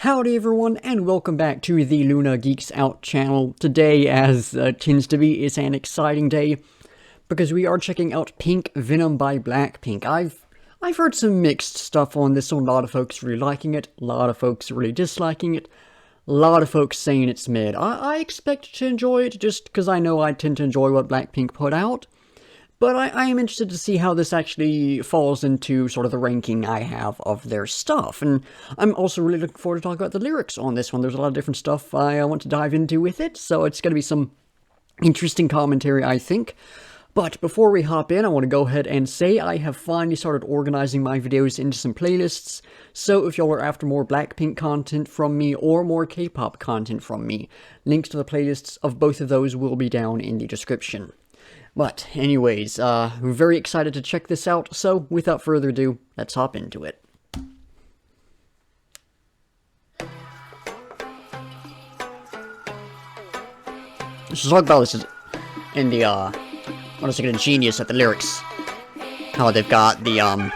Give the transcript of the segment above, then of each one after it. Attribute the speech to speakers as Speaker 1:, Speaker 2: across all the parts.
Speaker 1: Howdy everyone, and welcome back to the Luna Geeks Out channel. Today, as tends to be, is an exciting day, because we are checking out Pink Venom by BLACKPINK. I've heard some mixed stuff on this one. A lot of folks really liking it, a lot of folks really disliking it, a lot of folks saying it's mid. I expect to enjoy it, just because I know I tend to enjoy what BLACKPINK put out. But I am interested to see how this actually falls into sort of the ranking I have of their stuff. And I'm also really looking forward to talking about the lyrics on this one. There's a lot of different stuff I want to dive into with it, so it's going to be some interesting commentary, I think. But before we hop in, I want to go ahead and say I have finally started organizing my videos into some playlists. So if y'all are after more BLACKPINK content from me or more K-pop content from me, links to the playlists of both of those will be down in the description. But anyways, I'm very excited to check this out, so without further ado, let's hop into it. Let's talk about this in the, what is it, genius at the lyrics. How they've got the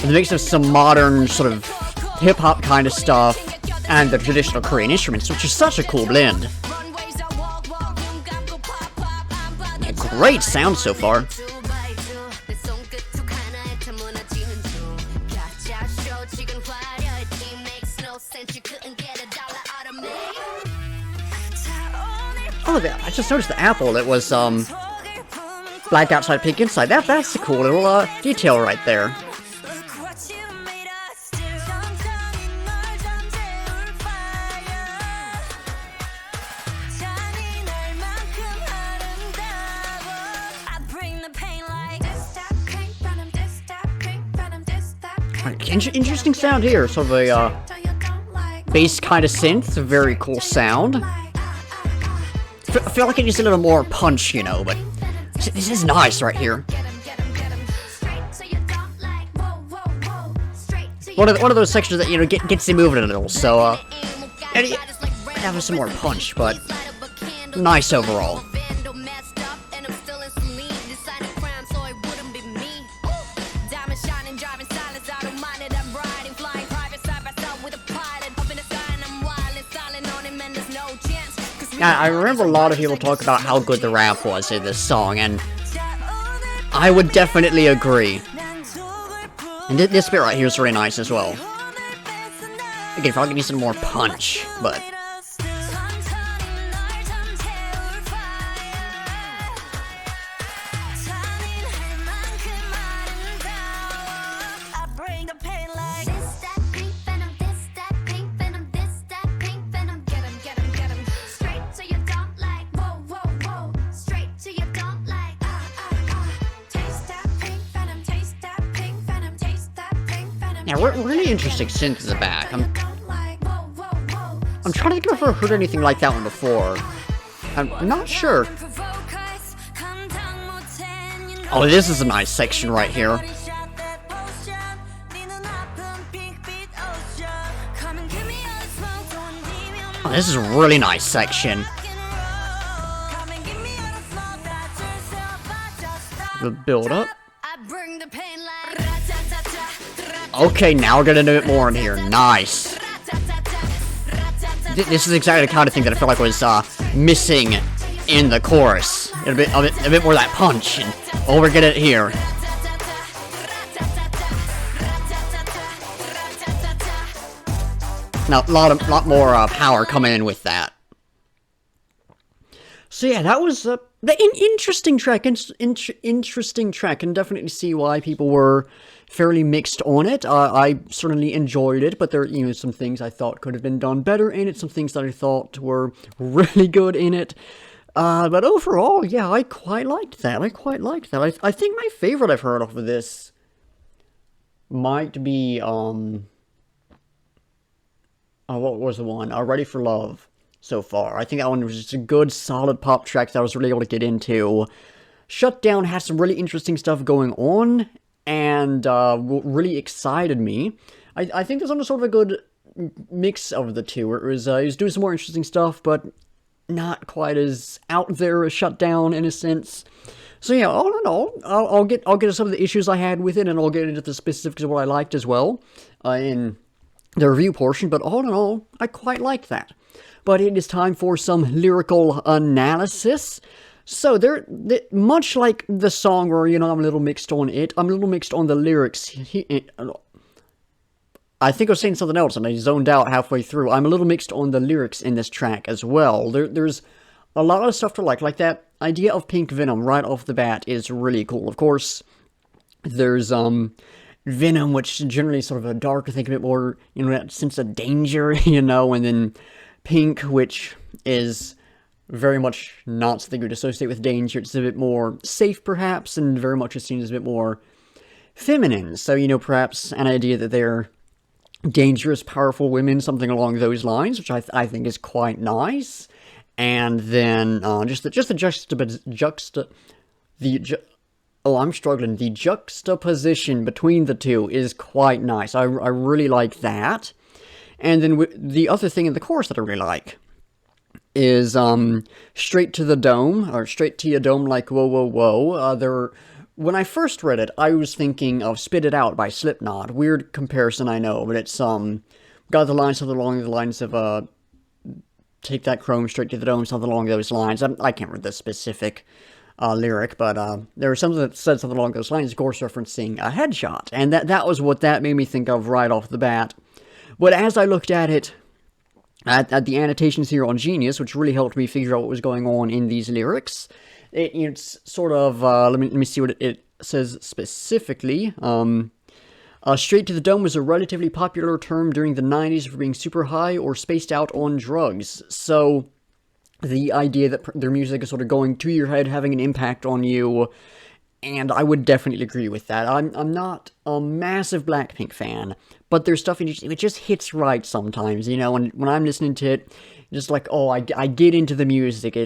Speaker 1: mix of some modern sort of hip-hop kind of stuff and the traditional Korean instruments, which is such a cool blend. Great sound so far. Oh, I just noticed the apple. It was black outside, pink inside. That's a cool little detail right there. Interesting sound here, sort of a bass kind of synth, a very cool sound. I feel like it needs a little more punch, you know, but this is nice right here. One of those sections that, you know, gets you moving a little, so have some more punch, but nice overall. I remember a lot of people talk about how good the rap was in this song, and I would definitely agree. And this bit right here is really nice as well. Again, probably need some more punch, but... Yeah, really interesting synth in the back. I'm trying to think if I've ever heard anything like that one before. I'm not sure. Oh, this is a nice section right here. Oh, this is a really nice section. The build up. Okay, now we're getting a bit more in here. Nice. This is exactly the kind of thing that I feel like was missing in the chorus. A bit more of that punch. And, oh, we're getting it here. Now, a lot more power coming in with that. So yeah, that was an interesting track. Interesting track, and definitely see why people were fairly mixed on it. I certainly enjoyed it, but there are, some things I thought could have been done better in it, some things that I thought were really good in it. But overall, yeah, I quite liked that. I think my favorite I've heard off of this might be, what was the one? Ready for Love so far. I think that one was just a good, solid pop track that I was really able to get into. Shutdown has some really interesting stuff going on, and really excited me. I think there's sort of a good mix of the two, where it was, he was doing some more interesting stuff, but not quite as out there as Shutdown in a sense. So yeah, all in all, I'll get to some of the issues I had with it, and I'll get into the specifics of what I liked as well, in the review portion, but all in all, I quite like that. But it is time for some lyrical analysis. So much like the song where, I'm a little mixed on it, I'm a little mixed on the lyrics. I think I was saying something else and I zoned out halfway through. I'm a little mixed on the lyrics in this track as well. There's a lot of stuff to like that idea of Pink Venom right off the bat is really cool. Of course, there's Venom, which generally sort of a darker thing, a bit more, that sense of danger, and then Pink, which is very much not something you'd associate with danger. It's a bit more safe, perhaps, and very much is seen as a bit more feminine. So, perhaps an idea that they're dangerous, powerful women, something along those lines, which I think is quite nice. And then just the the juxtaposition between the two is quite nice. I really like that. And then the other thing in the chorus that I really like is straight to the dome, or straight to your dome like whoa, whoa, whoa. When I first read it, I was thinking of Spit It Out by Slipknot. Weird comparison, I know, but it's got the lines something along the lines of take that chrome straight to the dome, something along those lines. I can't read the specific lyric, but there was something that said something along those lines, of course referencing a headshot, and that was what that made me think of right off the bat. But as I looked at it, at the annotations here on Genius, which really helped me figure out what was going on in these lyrics, it's sort of, let me see what it says specifically. Straight to the dome was a relatively popular term during the 90s for being super high or spaced out on drugs. So, the idea that their music is sort of going to your head, having an impact on you, and I would definitely agree with that. I'm not a massive BLACKPINK fan, but their stuff, it just hits right sometimes, and when I'm listening to it, just like, oh, I get into the music,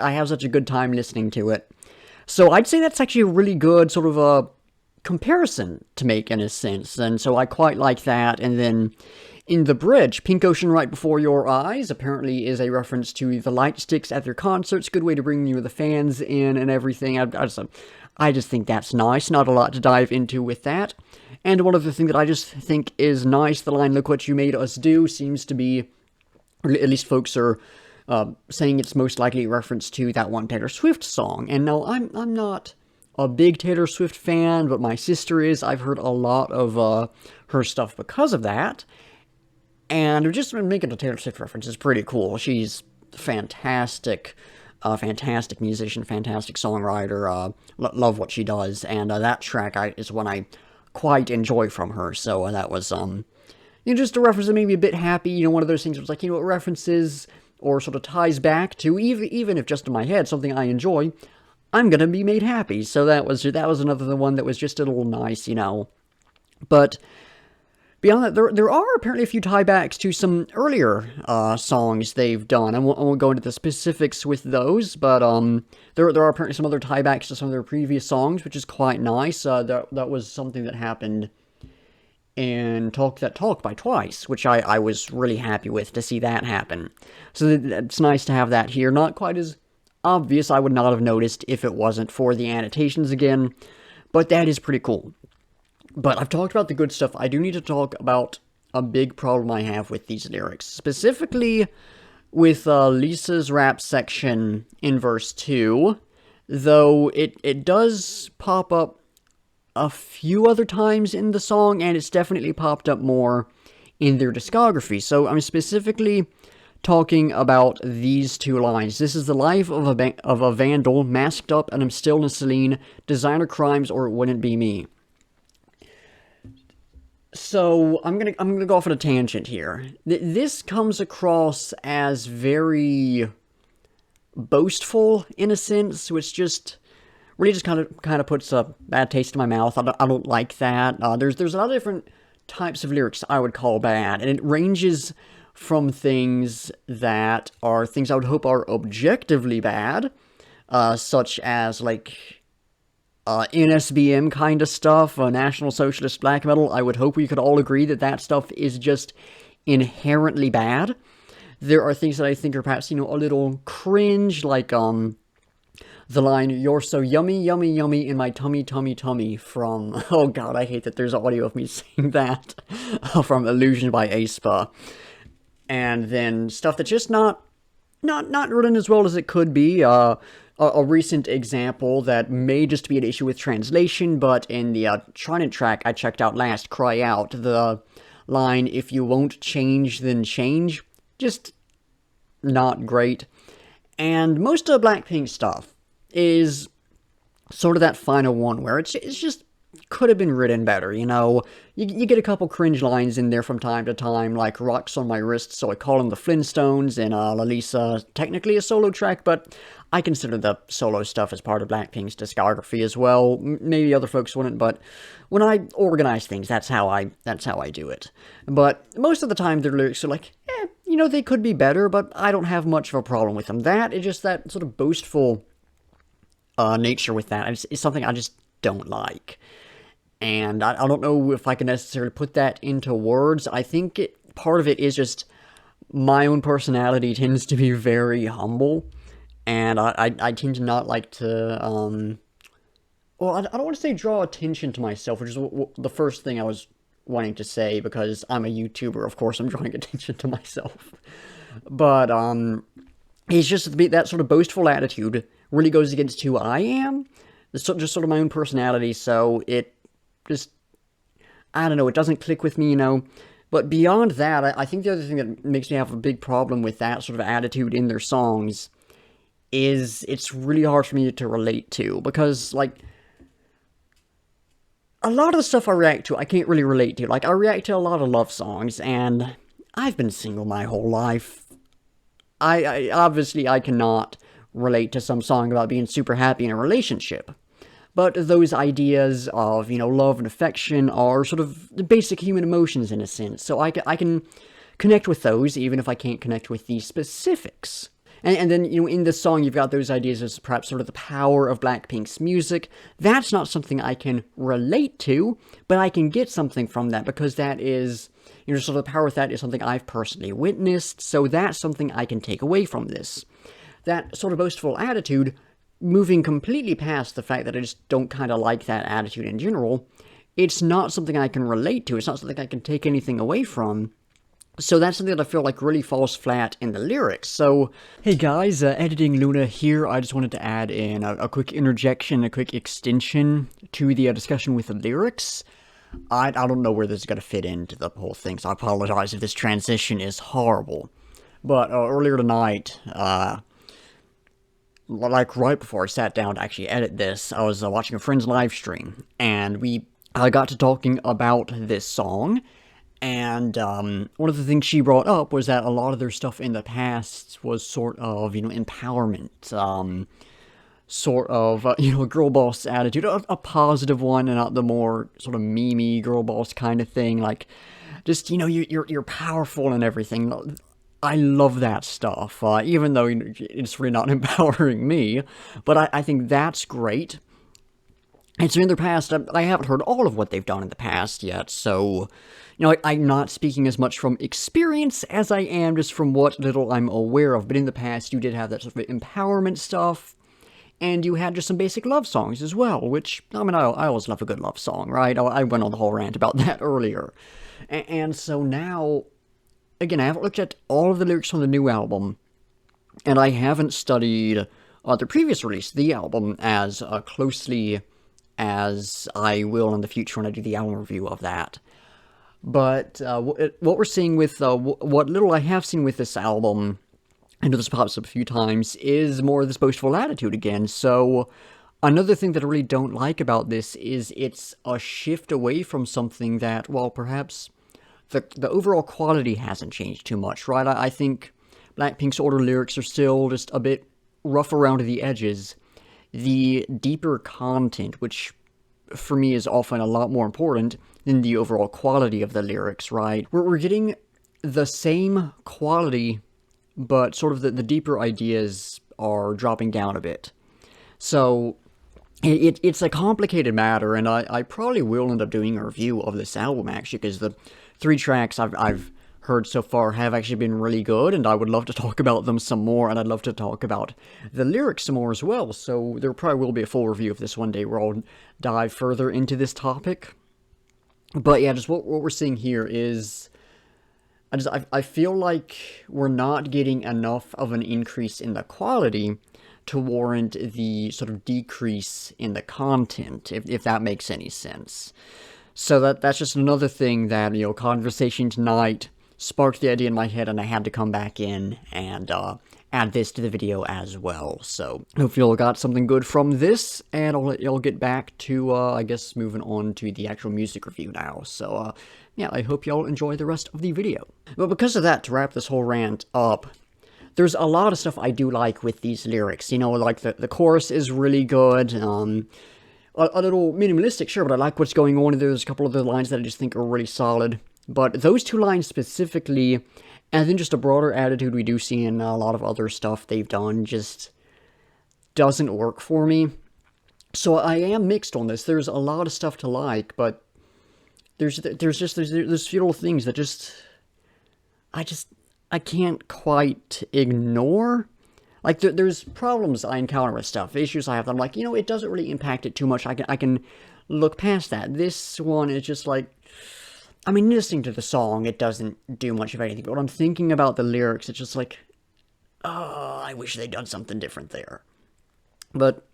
Speaker 1: I have such a good time listening to it. So I'd say that's actually a really good sort of a comparison to make in a sense, and so I quite like that. And then in the bridge, Pink Ocean Right Before Your Eyes apparently is a reference to the light sticks at their concerts, good way to bring the fans in and everything. I just think that's nice, not a lot to dive into with that. And one other thing that I just think is nice, the line, "Look what you made us do," seems to be, or at least folks are saying it's most likely a reference to that one Taylor Swift song. And no, I'm not a big Taylor Swift fan, but my sister is. I've heard a lot of her stuff because of that. And just making a Taylor Swift reference is pretty cool. She's fantastic, fantastic musician, fantastic songwriter. Love what she does, and that track is one I quite enjoy from her. So that was just a reference that made me a bit happy. One of those things that was like, it references or sort of ties back to, even if just in my head, something I enjoy, I'm gonna be made happy. So that was another one that was just a little nice, But beyond that, there are apparently a few tiebacks to some earlier songs they've done. I won't go into the specifics with those, but there are apparently some other tiebacks to some of their previous songs, which is quite nice. That was something that happened in Talk That Talk by Twice, which I was really happy with to see that happen. So it's nice to have that here. Not quite as obvious, I would not have noticed if it wasn't for the annotations again, but that is pretty cool. But I've talked about the good stuff. I do need to talk about a big problem I have with these lyrics, specifically with Lisa's rap section in verse 2, though it does pop up a few other times in the song, and it's definitely popped up more in their discography. So I'm specifically talking about these two lines. "This is the life of a vandal, masked up, and I'm still in a Celine, designer crimes, or it wouldn't be me." So I'm gonna go off on a tangent here. This comes across as very boastful in a sense, which just really just kind of puts a bad taste in my mouth. I don't like that. There's a lot of different types of lyrics I would call bad, and it ranges from things that are things I would hope are objectively bad, such as like NSBM kind of stuff, National Socialist Black Metal. I would hope we could all agree that stuff is just inherently bad. There are things that I think are perhaps, a little cringe, like The line, "You're so yummy, yummy, yummy in my tummy, tummy, tummy," from, oh god, I hate that there's audio of me saying that, from Illusion by aespa. And then stuff that's just not written as well as it could be. A recent example that may just be an issue with translation, but in the Trident track I checked out last, Cry Out, the line, "If you won't change, then change," just not great. And most of Blackpink stuff is sort of that final one where it's just could have been written better, you know? You get a couple cringe lines in there from time to time, like "Rocks on my wrist, so I call them the Flintstones," and Lalisa, technically a solo track, but I consider the solo stuff as part of Blackpink's discography as well. Maybe other folks wouldn't, but when I organize things, that's how I do it. But most of the time, their lyrics are like, you know, they could be better, but I don't have much of a problem with them. That is just that sort of boastful nature with that. It's something I just don't like. And I don't know if I can necessarily put that into words. I think part of it is just my own personality tends to be very humble. And I tend to not like to, well, I don't want to say draw attention to myself, which is the first thing I was wanting to say, because I'm a YouTuber, of course I'm drawing attention to myself. But, it's just that sort of boastful attitude really goes against who I am. It's just sort of my own personality, so it just, I don't know, it doesn't click with me, you know. But beyond that, I think the other thing that makes me have a big problem with that sort of attitude in their songs is it's really hard for me to relate to, because, like, a lot of the stuff I react to, I can't really relate to. Like, I react to a lot of love songs, and I've been single my whole life. I obviously, I cannot relate to some song about being super happy in a relationship. But those ideas of, you know, love and affection are sort of the basic human emotions in a sense. So I can connect with those, even if I can't connect with the specifics. And then, you know, in this song, you've got those ideas as perhaps sort of the power of Blackpink's music. That's not something I can relate to, but I can get something from that, because that is, you know, sort of the power of that is something I've personally witnessed, so that's something I can take away from this. That sort of boastful attitude, moving completely past the fact that I just don't kind of like that attitude in general, it's not something I can relate to, it's not something I can take anything away from. So that's something that I feel like really falls flat in the lyrics. So, hey guys, Editing Luna here. I just wanted to add in a quick interjection, a quick extension to the discussion with the lyrics. I don't know where this is going to fit into the whole thing, so I apologize if this transition is horrible. But earlier tonight, like right before I sat down to actually edit this, I was watching a friend's live stream, and we got to talking about this song. And one of the things she brought up was that a lot of their stuff in the past was sort of, you know, empowerment, sort of, you know, a girl boss attitude, a positive one, and not the more sort of memey girl boss kind of thing, like, just, you know, you're powerful and everything. I love that stuff, even though it's really not empowering me, but I think that's great. And so in their past, I haven't heard all of what they've done in the past yet, so, you know, I'm not speaking as much from experience as I am just from what little I'm aware of, but in the past you did have that sort of empowerment stuff, and you had just some basic love songs as well, which, I mean, I always love a good love song, right? I went on the whole rant about that earlier. And so now, again, I haven't looked at all of the lyrics from the new album, and I haven't studied the previous release, the album, as closely as I will in the future when I do the album review of that. But what we're seeing with, what little I have seen with this album, I know this pops up a few times, is more of this boastful attitude again. So another thing that I really don't like about this is it's a shift away from something that, well, perhaps the overall quality hasn't changed too much, right? I think Blackpink's older lyrics are still just a bit rough around the edges. The deeper content, which for me is often a lot more important than the overall quality of the lyrics, right? We're getting the same quality, but sort of the deeper ideas are dropping down a bit. So it's a complicated matter, and I probably will end up doing a review of this album, actually, because the 3 tracks I've heard so far have actually been really good, and I would love to talk about them some more, and I'd love to talk about the lyrics some more as well, so there probably will be a full review of this one day where I'll dive further into this topic. But yeah, just what we're seeing here is, I feel like we're not getting enough of an increase in the quality to warrant the sort of decrease in the content, if that makes any sense. So that's just another thing that, conversation tonight sparked the idea in my head, and I had to come back in and add this to the video as well. So, hope you all got something good from this, and I'll let y'all get back to, I guess, moving on to the actual music review now. So, yeah, I hope y'all enjoy the rest of the video. But because of that, to wrap this whole rant up, there's a lot of stuff I do like with these lyrics. Like the chorus is really good, a little minimalistic, sure, but I like what's going on. There's a couple of other lines that I just think are really solid. But those two lines specifically, and then just a broader attitude we do see in a lot of other stuff they've done, just doesn't work for me. So I am mixed on this. There's a lot of stuff to like, but there's few little things that I can't quite ignore. Like, there's problems I encounter with stuff, issues I have that I'm like, it doesn't really impact it too much. I can look past that. This one is just like, listening to the song, it doesn't do much of anything. But when I'm thinking about the lyrics, it's just like, oh, I wish they'd done something different there. But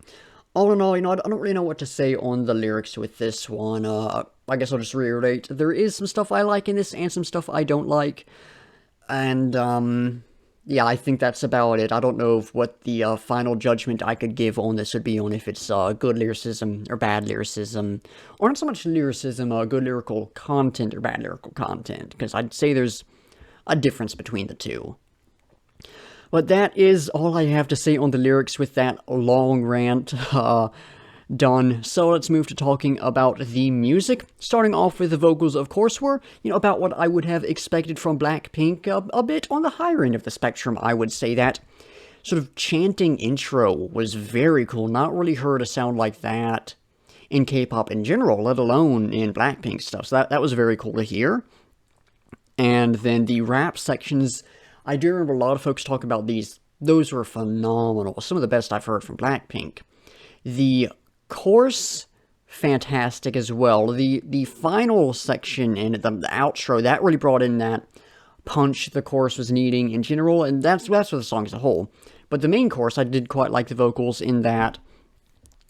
Speaker 1: all in all, I don't really know what to say on the lyrics with this one. I guess I'll just reiterate, there is some stuff I like in this and some stuff I don't like. And, yeah, I think that's about it. I don't know what the final judgment I could give on this would be on if it's good lyricism or bad lyricism. Or not so much lyricism, good lyrical content or bad lyrical content. Because I'd say there's a difference between the two. But that is all I have to say on the lyrics with that long rant done. So let's move to talking about the music. Starting off with the vocals, of course, were, about what I would have expected from BLACKPINK, a bit on the higher end of the spectrum, I would say. That sort of chanting intro was very cool. Not really heard a sound like that in K-pop in general, let alone in BLACKPINK stuff. So that was very cool to hear. And then the rap sections, I do remember a lot of folks talk about these. Those were phenomenal. Some of the best I've heard from BLACKPINK. The chorus, fantastic as well. The final section and the outro, that really brought in that punch the chorus was needing in general, and that's for the song as a whole. But the main chorus, I did quite like the vocals in that.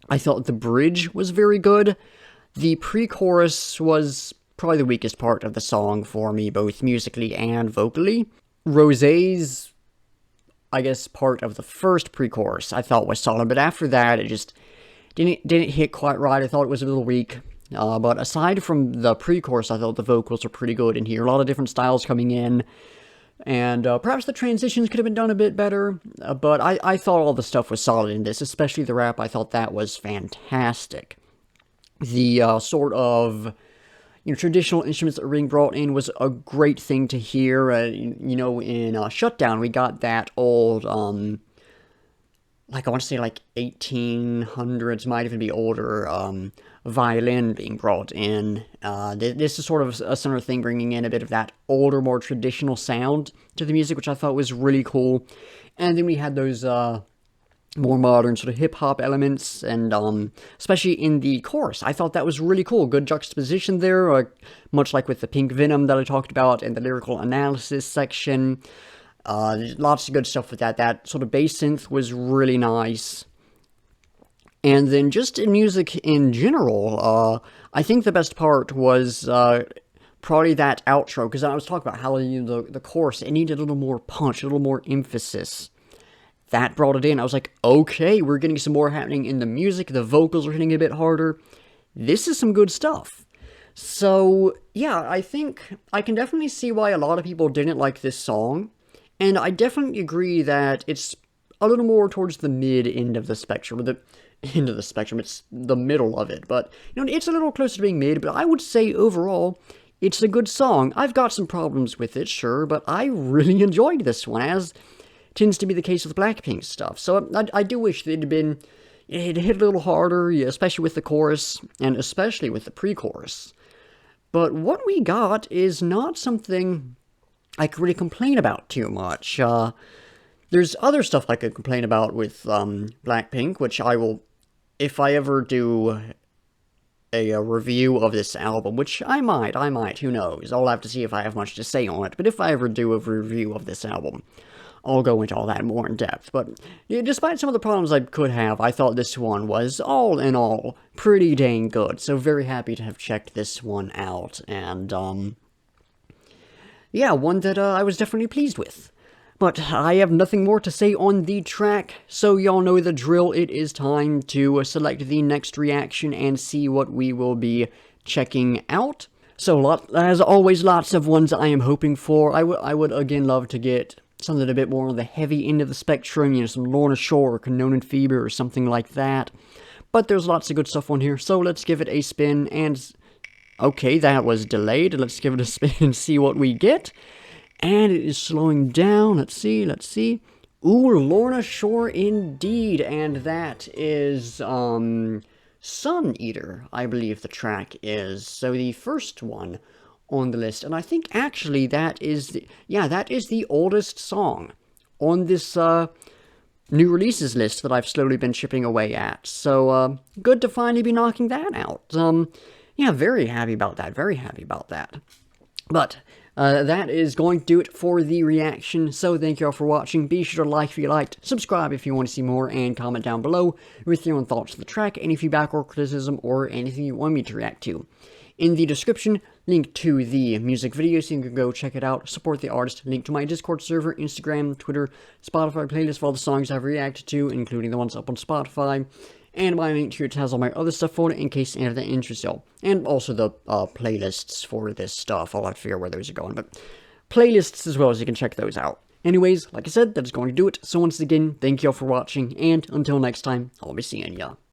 Speaker 1: I thought the bridge was very good. The pre-chorus was probably the weakest part of the song for me, both musically and vocally. Rosé's, I guess, part of the first pre-chorus I thought was solid, but after that, it just didn't hit quite right. I thought it was a little weak. But aside from the pre-chorus, I thought the vocals were pretty good in here. A lot of different styles coming in. And perhaps the transitions could have been done a bit better. But I thought all the stuff was solid in this, especially the rap. I thought that was fantastic. The sort of traditional instruments that were being brought in was a great thing to hear. In Shutdown, we got that old, I want to say 1800s, might even be older, violin being brought in. This is sort of a similar thing, bringing in a bit of that older, more traditional sound to the music, which I thought was really cool. And then we had those more modern sort of hip-hop elements, and especially in the chorus, I thought that was really cool. Good juxtaposition there, much like with the Pink Venom that I talked about in the lyrical analysis section. Lots of good stuff with that. That sort of bass synth was really nice. And then just in music in general, I think the best part was probably that outro, because I was talking about how the chorus, it needed a little more punch, a little more emphasis. That brought it in. I was like, okay, we're getting some more happening in the music. The vocals are hitting a bit harder. This is some good stuff. So, yeah, I think I can definitely see why a lot of people didn't like this song. And I definitely agree that it's a little more towards the mid-end of the spectrum, or the end of the spectrum, it's the middle of it, but, it's a little closer to being mid, but I would say overall, it's a good song. I've got some problems with it, sure, but I really enjoyed this one, as tends to be the case with BLACKPINK stuff, so I do wish it hit a little harder, especially with the chorus, and especially with the pre-chorus. But what we got is not something I could really complain about too much. There's other stuff I could complain about with Blackpink, which I will, if I ever do a review of this album, which I might, who knows. I'll have to see if I have much to say on it, but if I ever do a review of this album, I'll go into all that more in depth. But yeah, despite some of the problems I could have, I thought this one was, all in all, pretty dang good. So very happy to have checked this one out, and yeah, one that I was definitely pleased with. But I have nothing more to say on the track, so y'all know the drill. It is time to select the next reaction and see what we will be checking out. So, as always, lots of ones I am hoping for. I would again love to get something a bit more on the heavy end of the spectrum, you know, some Lorna Shore or Cannon Fever or something like that. But there's lots of good stuff on here, so let's give it a spin and... Okay, that was delayed. Let's give it a spin and see what we get. And it is slowing down. Let's see. Ooh, Lorna Shore indeed. And that is, Sun Eater, I believe the track is. So the first one on the list. And I think actually that is the oldest song on this, new releases list that I've slowly been chipping away at. So, good to finally be knocking that out. Yeah, very happy about that, But, that is going to do it for the reaction, so thank you all for watching. Be sure to like if you liked, subscribe if you want to see more, and comment down below with your own thoughts on the track, any feedback or criticism, or anything you want me to react to. In the description, link to the music video so you can go check it out, support the artist, link to my Discord server, Instagram, Twitter, Spotify playlist for all the songs I've reacted to, including the ones up on Spotify, and my link to it has all my other stuff on it in case any of that interests y'all. And also the playlists for this stuff. I'll have to figure out where those are going, but playlists as well, so you can check those out. Anyways, like I said, that is going to do it. So once again, thank you all for watching, and until next time, I'll be seeing ya.